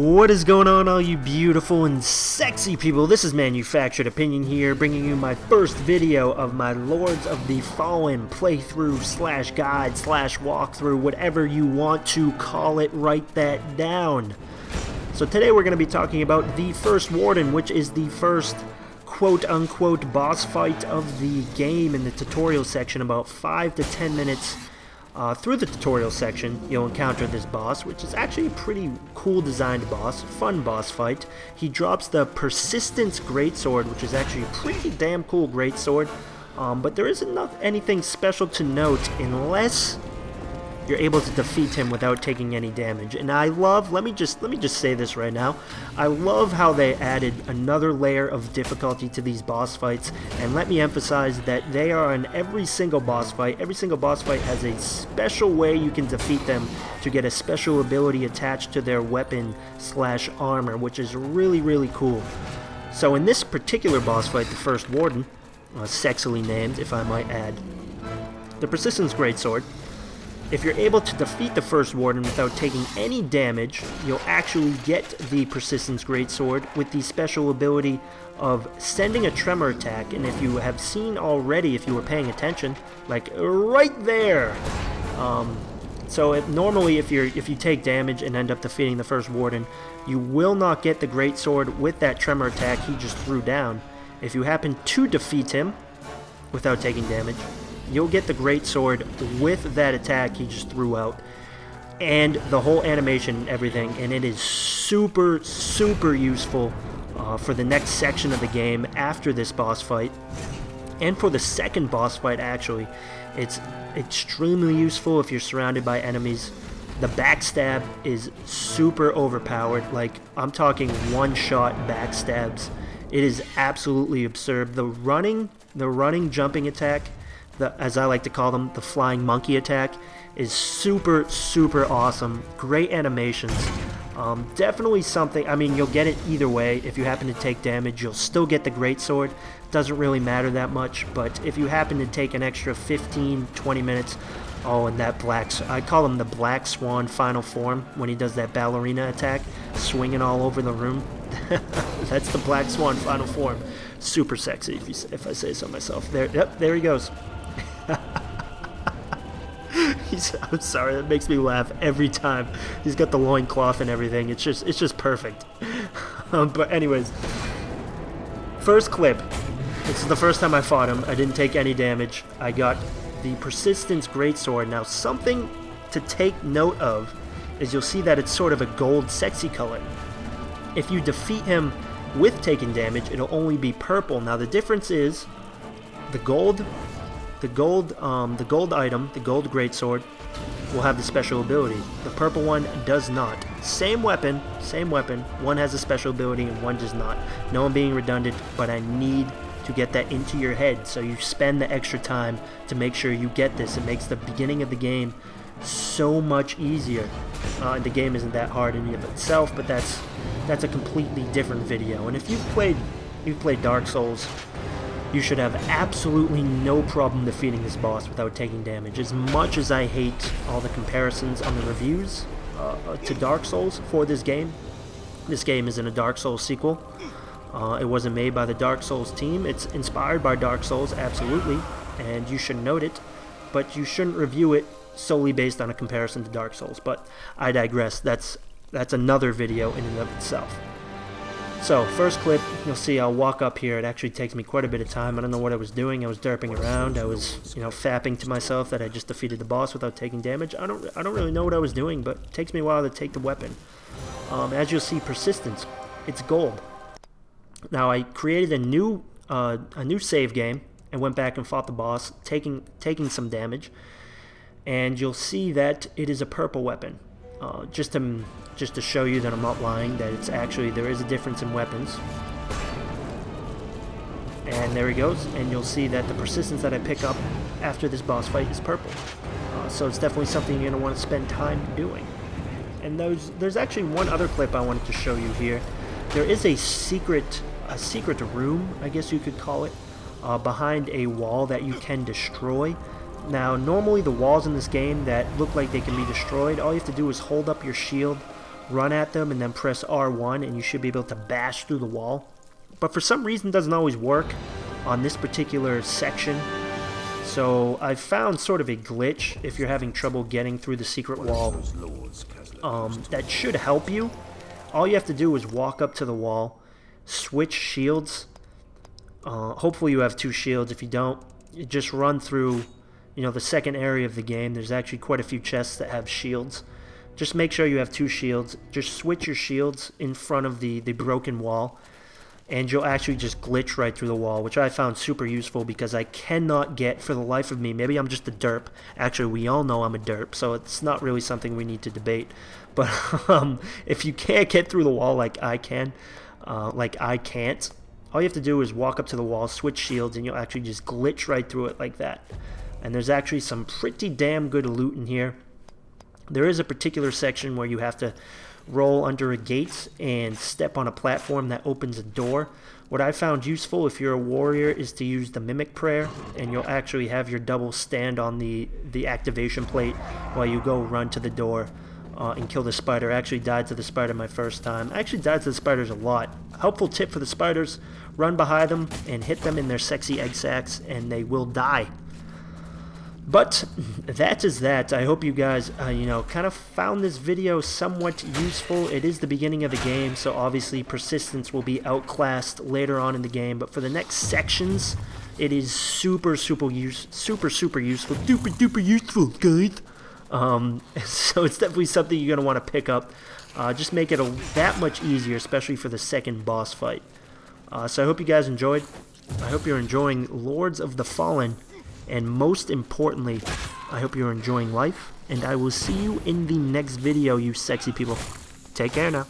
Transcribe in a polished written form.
What is going on, all you beautiful and sexy people? This is Manufactured Opinion here, bringing you my first video of my Lords of the Fallen playthrough slash guide slash walkthrough, whatever you want to call it, write that down. So today we're going to be talking about the first Warden, which is the first quote-unquote boss fight of the game in the tutorial section. About 5 to 10 minutes through the tutorial section, you'll encounter this boss, which is actually a pretty cool designed boss, fun boss fight. He drops the Persistence Greatsword, which is actually a pretty damn cool greatsword, but there isn't anything special to note unless you're able to defeat him without taking any damage. And I love, let me just say this right now, I love how they added another layer of difficulty to these boss fights, and let me emphasize that they are in every single boss fight. Every single boss fight has a special way you can defeat them to get a special ability attached to their weapon slash armor, which is really, really cool. So in this particular boss fight, the first Warden, sexily named if I might add, the Persistence Greatsword, if you're able to defeat the first Warden without taking any damage, you'll actually get the Persistence Greatsword with the special ability of sending a tremor attack. And if you have seen already, if you were paying attention, like right there. Normally if you take damage and end up defeating the first Warden, you will not get the Greatsword with that tremor attack he just threw down. If you happen to defeat him without taking damage, you'll get the Greatsword with that attack he just threw out, and the whole animation and everything, and it is super, super useful for the next section of the game after this boss fight, and for the second boss fight actually. It's extremely useful if you're surrounded by enemies. The backstab is super overpowered, like I'm talking one-shot backstabs. It is absolutely absurd. The running jumping attack, as I like to call them, the flying monkey attack, is super, super awesome. Great animations. Definitely something, I mean, you'll get it either way. If you happen to take damage, you'll still get the Greatsword. Doesn't really matter that much, but if you happen to take an extra 15-20 minutes, and that I call him the Black Swan final form, when he does that ballerina attack, swinging all over the room. That's the Black Swan final form. Super sexy, if I say so myself. Yep, there he goes. I'm sorry, that makes me laugh every time. He's got the loincloth and everything. It's just perfect. But anyways, first clip. This is the first time I fought him. I didn't take any damage. I got the Persistence Greatsword. Now, something to take note of is you'll see that it's sort of a gold sexy color. If you defeat him with taking damage, it'll only be purple. Now, the difference is the gold item, the gold Greatsword, will have the special ability. The purple one does not. Same weapon, one has a special ability and one does not. No, I'm being redundant, but I need to get that into your head, so you spend the extra time to make sure you get this. It makes the beginning of the game so much easier. The game isn't that hard in and of itself, but that's a completely different video. And if you've played Dark Souls, you should have absolutely no problem defeating this boss without taking damage. As much as I hate all the comparisons on the reviews to Dark Souls for this game isn't a Dark Souls sequel. It wasn't made by the Dark Souls team. It's inspired by Dark Souls, absolutely, and you should note it, but you shouldn't review it solely based on a comparison to Dark Souls. But I digress. That's another video in and of itself. So, first clip, you'll see I'll walk up here. It actually takes me quite a bit of time. I don't know what I was doing. I was derping around. I was, fapping to myself that I just defeated the boss without taking damage. I don't really know what I was doing, but it takes me a while to take the weapon. As you'll see, Persistence, it's gold. Now, I created a new save game and went back and fought the boss, taking some damage, and you'll see that it is a purple weapon. Just to show you that I'm not lying, that it's actually, there is a difference in weapons. And there he goes, and you'll see that the Persistence that I pick up after this boss fight is purple. So it's definitely something you're going to want to spend time doing. And there's actually one other clip I wanted to show you here. There is a secret room, I guess you could call it, behind a wall that you can destroy. Now, normally the walls in this game that look like they can be destroyed, all you have to do is hold up your shield run at them and then press R1 and you should be able to bash through the wall. But for some reason it doesn't always work on this particular section. So I've found sort of a glitch if you're having trouble getting through the secret wall. That should help you. All you have to do is walk up to the wall, switch shields. Hopefully you have 2 shields. If you don't, you just run through, you know, the second area of the game. There's actually quite a few chests that have shields. Just make sure you have 2 shields. Just switch your shields in front of the broken wall, and you'll actually just glitch right through the wall, which I found super useful because I cannot get, for the life of me, maybe I'm just a derp. Actually, we all know I'm a derp, so it's not really something we need to debate. But if you can't get through the wall like I can, like I can't, all you have to do is walk up to the wall, switch shields, and you'll actually just glitch right through it like that. And there's actually some pretty damn good loot in here. There is a particular section where you have to roll under a gate and step on a platform that opens a door. What I found useful if you're a warrior is to use the mimic prayer, and you'll actually have your double stand on the activation plate while you go run to the door and kill the spider. I actually died to the spider my first time. I actually died to the spiders a lot. Helpful tip for the spiders: run behind them and hit them in their sexy egg sacs and they will die. But that is that. I hope you guys, you know, kind of found this video somewhat useful. It is the beginning of the game, so obviously persistence will be outclassed later on in the game. But for the next sections, it is super useful, duper useful, guys. So it's definitely something you're gonna want to pick up. Just make it that much easier, especially for the second boss fight. So I hope you guys enjoyed. I hope you're enjoying Lords of the Fallen. And most importantly, I hope you're enjoying life, and I will see you in the next video, you sexy people. Take care now.